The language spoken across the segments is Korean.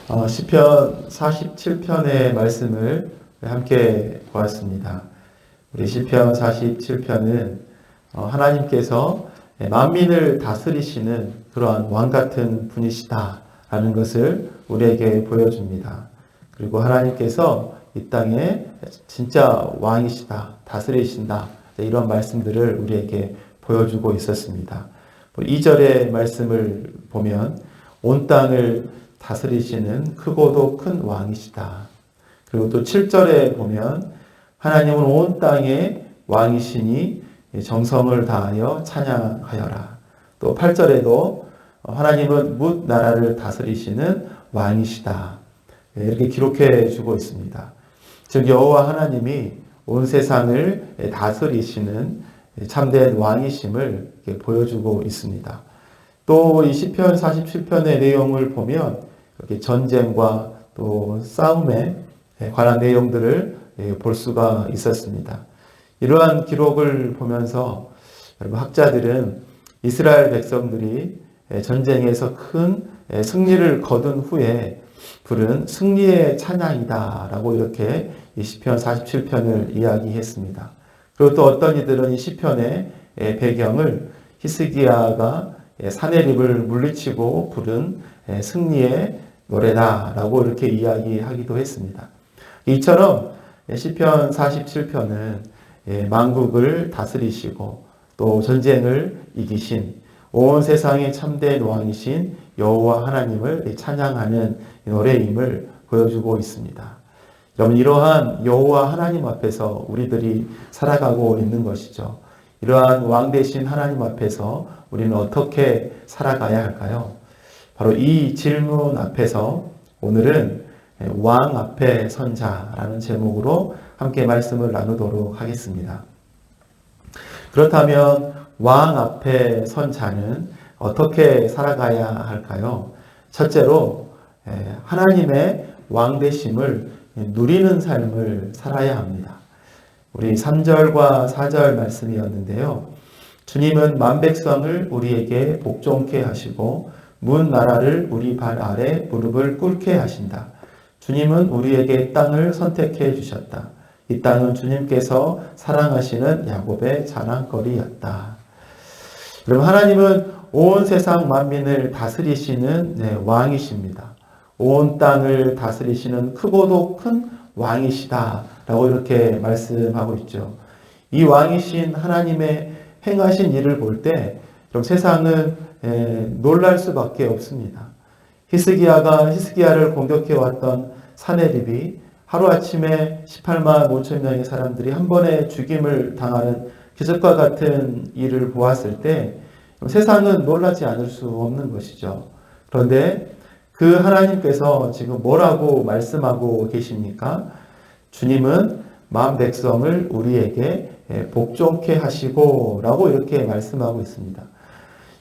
시편 47편의 말씀을 함께 보았습니다. 우리 시편 47편은 하나님께서 만민을 다스리시는 그러한 왕 같은 분이시다라는 것을 우리에게 보여줍니다. 그리고 하나님께서 이 땅에 진짜 왕이시다, 다스리신다, 이런 말씀들을 우리에게 보여주고 있었습니다. 2절의 말씀을 보면 온 땅을 다스리시는 크고도 큰 왕이시다. 그리고 또 7절에 보면 하나님은 온 땅의 왕이시니 정성을 다하여 찬양하여라. 또 8절에도 하나님은 뭇 나라를 다스리시는 왕이시다. 이렇게 기록해 주고 있습니다. 즉 여호와 하나님이 온 세상을 다스리시는 참된 왕이심을 보여주고 있습니다. 또 이 시편 47편의 내용을 보면 이렇게 전쟁과 또 싸움에 관한 내용들을 볼 수가 있었습니다. 이러한 기록을 보면서 여러분 학자들은 이스라엘 백성들이 전쟁에서 큰 승리를 거둔 후에 부른 승리의 찬양이다라고 이렇게 이 시편 47편을 이야기했습니다. 그리고 또 어떤 이들은 이 시편의 배경을 히스기야가 사내립을 물리치고 부른 승리의 노래다라고 이렇게 이야기하기도 했습니다. 이처럼 시편 47편은 만국을 다스리시고 또 전쟁을 이기신 온 세상의 참된 왕이신 여호와 하나님을 찬양하는 노래임을 보여주고 있습니다. 여러분 이러한 여호와 하나님 앞에서 우리들이 살아가고 있는 것이죠. 이러한 왕 되신 하나님 앞에서 우리는 어떻게 살아가야 할까요? 바로 이 질문 앞에서 오늘은 왕 앞에 선자라는 제목으로 함께 말씀을 나누도록 하겠습니다. 그렇다면 왕 앞에 선 자는 어떻게 살아가야 할까요? 첫째로 하나님의 왕 되심을 누리는 삶을 살아야 합니다. 우리 3절과 4절 말씀이었는데요. 주님은 만백성을 우리에게 복종케 하시고 문 나라를 우리 발 아래 무릎을 꿇게 하신다. 주님은 우리에게 땅을 선택해 주셨다. 이 땅은 주님께서 사랑하시는 야곱의 자랑거리였다. 여러분 하나님은 온 세상 만민을 다스리시는 왕이십니다. 온 땅을 다스리시는 크고도 큰 왕이시다 라고 이렇게 말씀하고 있죠. 이 왕이신 하나님의 행하신 일을 볼 때 세상은 놀랄 수밖에 없습니다. 히스기야를 공격해왔던 사내립이 하루아침에 18만 5천 명의 사람들이 한 번에 죽임을 당하는 기적과 같은 일을 보았을 때 세상은 놀라지 않을 수 없는 것이죠. 그런데 그 하나님께서 지금 뭐라고 말씀하고 계십니까? 주님은 만 백성을 우리에게 복종케 하시고 라고 이렇게 말씀하고 있습니다.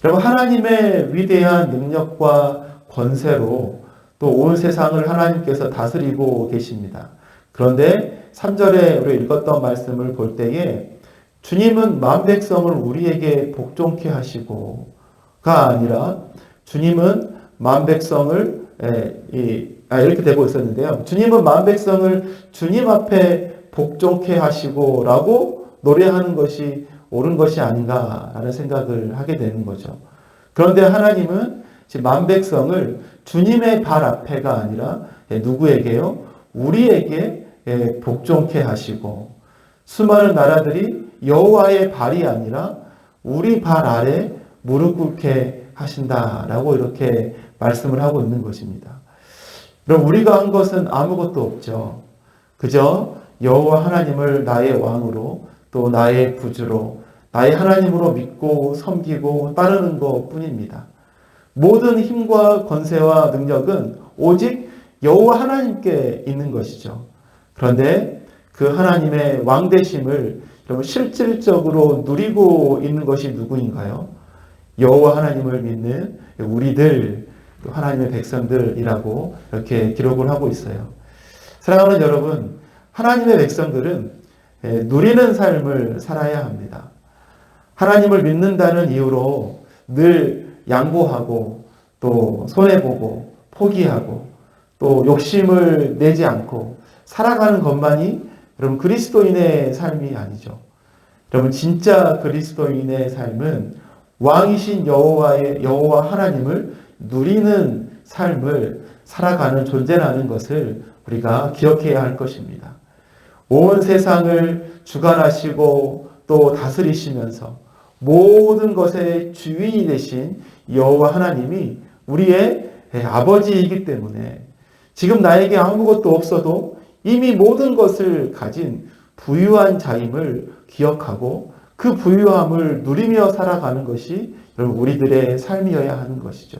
여러분 하나님의 위대한 능력과 권세로 또 온 세상을 하나님께서 다스리고 계십니다. 그런데 3절에 우리 읽었던 말씀을 볼 때에 주님은 만 백성을 우리에게 복종케 하시고가 아니라 주님은 만 백성을 이렇게 되고 있었는데요. 주님은 만 백성을 주님 앞에 복종케 하시고 라고 노래하는 것이 옳은 것이 아닌가라는 생각을 하게 되는 거죠. 그런데 하나님은 만 백성을 주님의 발 앞에가 아니라 누구에게요? 우리에게 복종케 하시고 수많은 나라들이 여호와의 발이 아니라 우리 발 아래 무릎 꿇게 하신다라고 이렇게 말씀을 하고 있는 것입니다. 그럼 우리가 한 것은 아무것도 없죠. 그저 여호와 하나님을 나의 왕으로 또 나의 구주로 나의 하나님으로 믿고 섬기고 따르는 것 뿐입니다. 모든 힘과 권세와 능력은 오직 여호와 하나님께 있는 것이죠. 그런데 그 하나님의 왕 되심을 여러분 실질적으로 누리고 있는 것이 누구인가요? 여호와 하나님을 믿는 우리들, 또 하나님의 백성들이라고 이렇게 기록을 하고 있어요. 사랑하는 여러분, 하나님의 백성들은 누리는 삶을 살아야 합니다. 하나님을 믿는다는 이유로 늘 양보하고 또 손해보고 포기하고 또 욕심을 내지 않고 살아가는 것만이 여러분 그리스도인의 삶이 아니죠. 여러분 진짜 그리스도인의 삶은 왕이신 여호와 하나님을 누리는 삶을 살아가는 존재라는 것을 우리가 기억해야 할 것입니다. 온 세상을 주관하시고 또 다스리시면서 모든 것의 주인이 되신 여호와 하나님이 우리의 아버지이기 때문에 지금 나에게 아무것도 없어도 이미 모든 것을 가진 부유한 자임을 기억하고 그 부유함을 누리며 살아가는 것이 여러분 우리들의 삶이어야 하는 것이죠.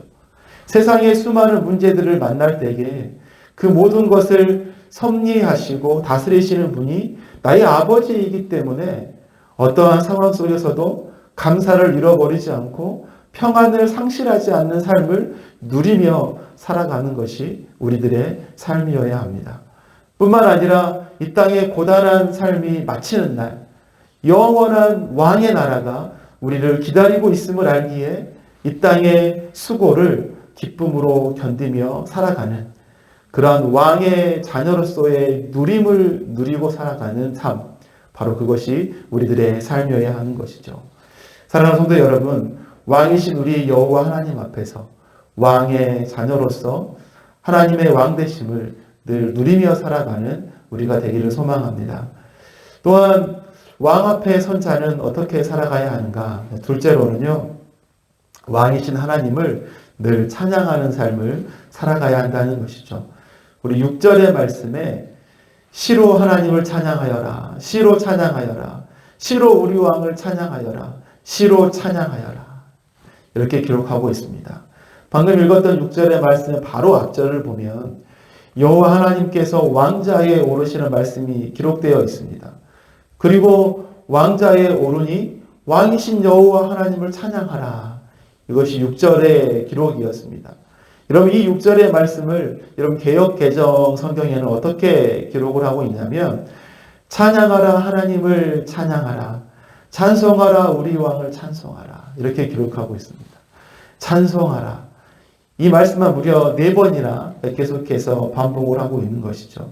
세상의 수많은 문제들을 만날 때에 그 모든 것을 섭리하시고 다스리시는 분이 나의 아버지이기 때문에 어떠한 상황 속에서도 감사를 잃어버리지 않고 평안을 상실하지 않는 삶을 누리며 살아가는 것이 우리들의 삶이어야 합니다. 뿐만 아니라 이 땅의 고단한 삶이 마치는 날 영원한 왕의 나라가 우리를 기다리고 있음을 알기에 이 땅의 수고를 기쁨으로 견디며 살아가는 그러한 왕의 자녀로서의 누림을 누리고 살아가는 삶, 바로 그것이 우리들의 삶이어야 하는 것이죠. 사랑하는 성도 여러분, 왕이신 우리 여호와 하나님 앞에서 왕의 자녀로서 하나님의 왕되심을 늘 누리며 살아가는 우리가 되기를 소망합니다. 또한 왕 앞에 선 자는 어떻게 살아가야 하는가? 둘째로는요, 왕이신 하나님을 늘 찬양하는 삶을 살아가야 한다는 것이죠. 우리 6절의 말씀에 시로 하나님을 찬양하여라, 시로 찬양하여라, 시로 우리 왕을 찬양하여라, 시로 찬양하여라, 이렇게 기록하고 있습니다. 방금 읽었던 6절의 말씀의 바로 앞절을 보면 여호와 하나님께서 왕자에 오르시는 말씀이 기록되어 있습니다. 그리고 왕자에 오르니 왕이신 여호와 하나님을 찬양하라. 이것이 6절의 기록이었습니다. 여러분 이 6절의 말씀을 여러분 개역 개정 성경에는 어떻게 기록을 하고 있냐면 찬양하라 하나님을 찬양하라, 찬송하라 우리 왕을 찬송하라, 이렇게 기록하고 있습니다. 찬송하라. 이 말씀만 무려 4번이나 계속해서 반복을 하고 있는 것이죠.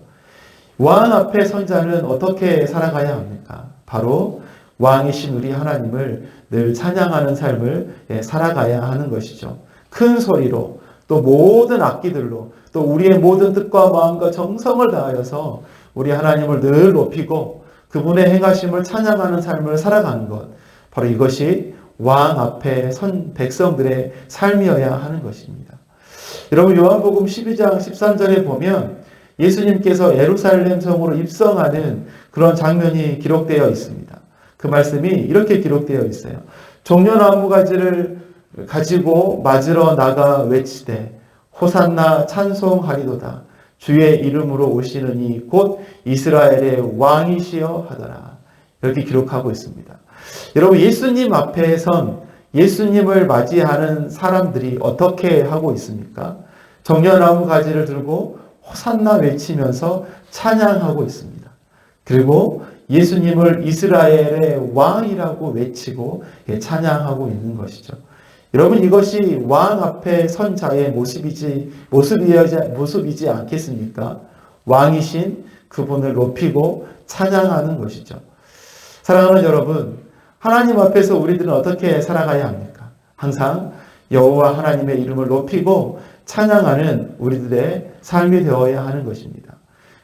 왕 앞에 선 자는 어떻게 살아가야 합니까? 바로 왕이신 우리 하나님을 늘 찬양하는 삶을 살아가야 하는 것이죠. 큰 소리로 또 모든 악기들로 또 우리의 모든 뜻과 마음과 정성을 다하여서 우리 하나님을 늘 높이고 그분의 행하심을 찬양하는 삶을 살아가는 것, 바로 이것이 왕 앞에 선 백성들의 삶이어야 하는 것입니다. 여러분 요한복음 12장 13절에 보면 예수님께서 예루살렘 성으로 입성하는 그런 장면이 기록되어 있습니다. 그 말씀이 이렇게 기록되어 있어요. 종려나무 가지를 가지고 맞으러 나가 외치되 호산나 찬송하리도다, 주의 이름으로 오시는 이 곧 이스라엘의 왕이시여 하더라, 이렇게 기록하고 있습니다. 여러분 예수님 앞에 선 예수님을 맞이하는 사람들이 어떻게 하고 있습니까? 정려나무 가지를 들고 호산나 외치면서 찬양하고 있습니다. 그리고 예수님을 이스라엘의 왕이라고 외치고 찬양하고 있는 것이죠. 여러분 이것이 왕 앞에 선 자의 모습이지 않겠습니까? 왕이신 그분을 높이고 찬양하는 것이죠. 사랑하는 여러분, 하나님 앞에서 우리들은 어떻게 살아가야 합니까? 항상 여호와 하나님의 이름을 높이고 찬양하는 우리들의 삶이 되어야 하는 것입니다.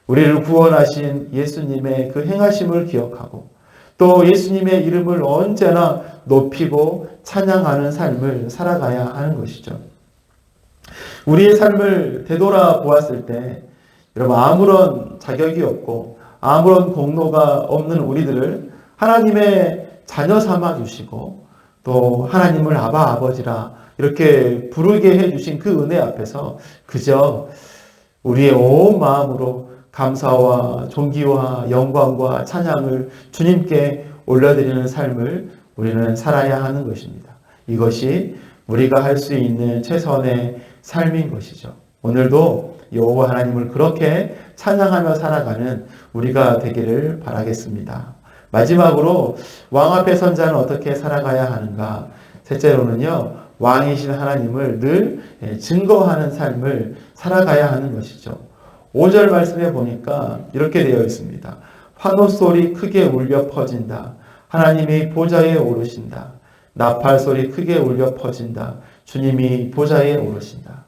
우리를 구원하신 예수님의 그 행하심을 기억하고 또 예수님의 이름을 언제나 높이고 찬양하는 삶을 살아가야 하는 것이죠. 우리의 삶을 되돌아 보았을 때 여러분 아무런 자격이 없고 아무런 공로가 없는 우리들을 하나님의 자녀 삼아 주시고 또 하나님을 아바 아버지라 이렇게 부르게 해주신 그 은혜 앞에서 그저 우리의 온 마음으로 감사와 존귀와 영광과 찬양을 주님께 올려드리는 삶을 우리는 살아야 하는 것입니다. 이것이 우리가 할 수 있는 최선의 삶인 것이죠. 오늘도 여호와 하나님을 그렇게 찬양하며 살아가는 우리가 되기를 바라겠습니다. 마지막으로 왕 앞에 선 자는 어떻게 살아가야 하는가? 셋째로는요, 왕이신 하나님을 늘 증거하는 삶을 살아가야 하는 것이죠. 5절 말씀에 보니까 이렇게 되어 있습니다. 환호소리 크게 울려 퍼진다. 하나님이 보좌에 오르신다. 나팔소리 크게 울려 퍼진다. 주님이 보좌에 오르신다.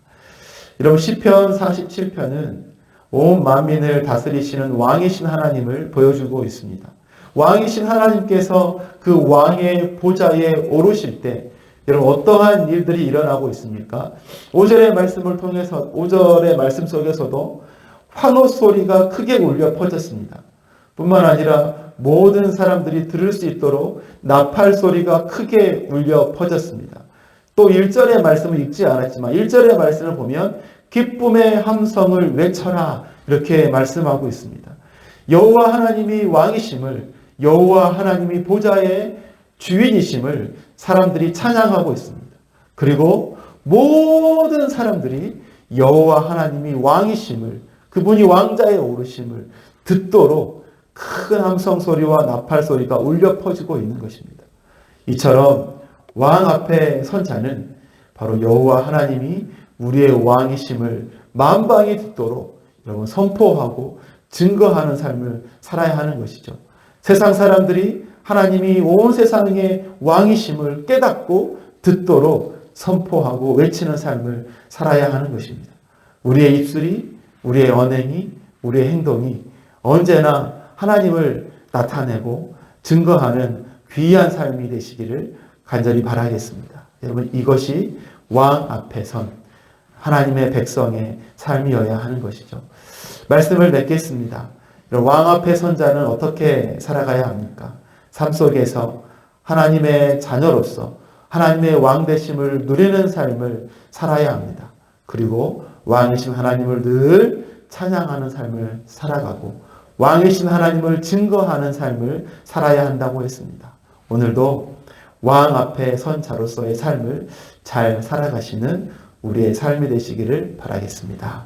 여러분 시편 47편은 온 만민을 다스리시는 왕이신 하나님을 보여주고 있습니다. 왕이신 하나님께서 그 왕의 보좌에 오르실 때 여러분 어떠한 일들이 일어나고 있습니까? 5절의 말씀을 통해서 5절의 말씀 속에서도 환호 소리가 크게 울려 퍼졌습니다. 뿐만 아니라 모든 사람들이 들을 수 있도록 나팔 소리가 크게 울려 퍼졌습니다. 또 1절의 말씀을 읽지 않았지만 1절의 말씀을 보면 기쁨의 함성을 외쳐라 이렇게 말씀하고 있습니다. 여호와 하나님이 왕이심을, 여호와 하나님이 보좌의 주인이심을 사람들이 찬양하고 있습니다. 그리고 모든 사람들이 여호와 하나님이 왕이심을, 그분이 왕자에 오르심을 듣도록 큰 함성 소리와 나팔 소리가 울려 퍼지고 있는 것입니다. 이처럼 왕 앞에 선 자는 바로 여호와 하나님이 우리의 왕이심을 만방이 듣도록 여러분 선포하고 증거하는 삶을 살아야 하는 것이죠. 세상 사람들이 하나님이 온 세상의 왕이심을 깨닫고 듣도록 선포하고 외치는 삶을 살아야 하는 것입니다. 우리의 입술이, 우리의 언행이, 우리의 행동이 언제나 하나님을 나타내고 증거하는 귀한 삶이 되시기를 간절히 바라겠습니다. 여러분 이것이 왕 앞에 선 하나님의 백성의 삶이어야 하는 것이죠. 말씀을 맺겠습니다. 왕 앞에 선 자는 어떻게 살아가야 합니까? 삶 속에서 하나님의 자녀로서 하나님의 왕되심을 누리는 삶을 살아야 합니다. 그리고 왕이신 하나님을 늘 찬양하는 삶을 살아가고 왕이신 하나님을 증거하는 삶을 살아야 한다고 했습니다. 오늘도 왕 앞에 선 자로서의 삶을 잘 살아가시는 우리의 삶이 되시기를 바라겠습니다.